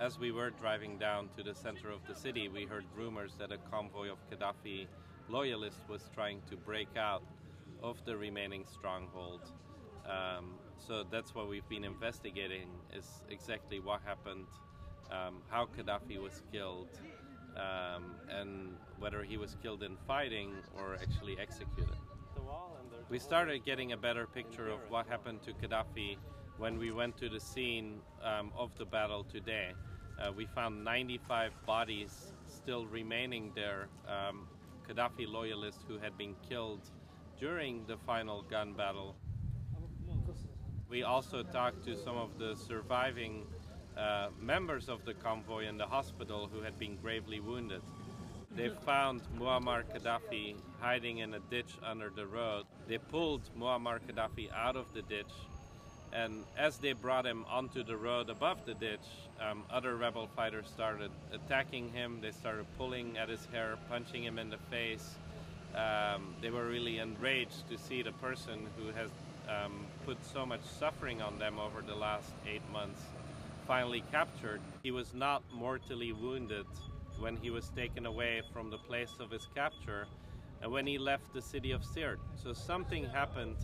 As we were driving down to the center of the city, we heard rumors that a convoy of Qaddafi loyalists was trying to break out of the remaining stronghold. So that's what we've been investigating, is exactly what happened, how Qaddafi was killed, and whether he was killed in fighting or actually executed. We started getting a better picture of what happened to Qaddafi when we went to the scene of the battle today. We found 95 bodies still remaining there, Qaddafi loyalists who had been killed during the final gun battle. We also talked to some of the surviving members of the convoy in the hospital who had been gravely wounded. They found Muammar Qaddafi hiding in a ditch under the road. They pulled Muammar Qaddafi out of the ditch, and as they brought him onto the road above the ditch, other rebel fighters started attacking him. They started pulling at his hair, punching him in the face. They were really enraged to see the person who has put so much suffering on them over the last 8 months finally captured. He was not mortally wounded when he was taken away from the place of his capture and when he left the city of Sirte. So something happened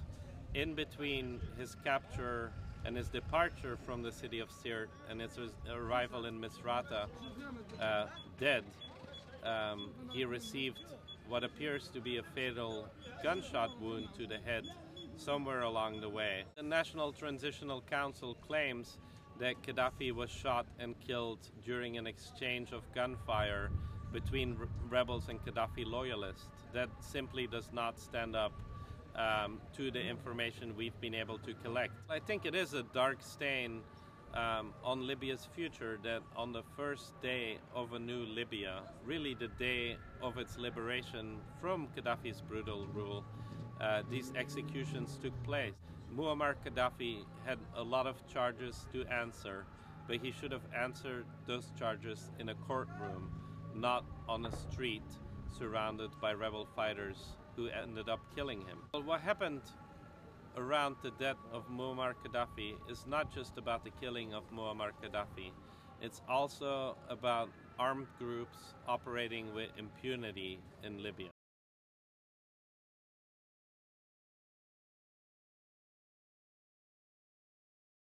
in between his capture and his departure from the city of Sirte and his arrival in Misrata dead. He received what appears to be a fatal gunshot wound to the head somewhere along the way. The National Transitional Council claims that Qaddafi was shot and killed during an exchange of gunfire between rebels and Qaddafi loyalists. That simply does not stand up to the information we've been able to collect. I think it is a dark stain on Libya's future that on the first day of a new Libya, really the day of its liberation from Qaddafi's brutal rule, these executions took place. Muammar Qaddafi had a lot of charges to answer, but he should have answered those charges in a courtroom, not on a street surrounded by rebel fighters who ended up killing him. Well, what happened around the death of Muammar Qaddafi is not just about the killing of Muammar Qaddafi. It's also about armed groups operating with impunity in Libya.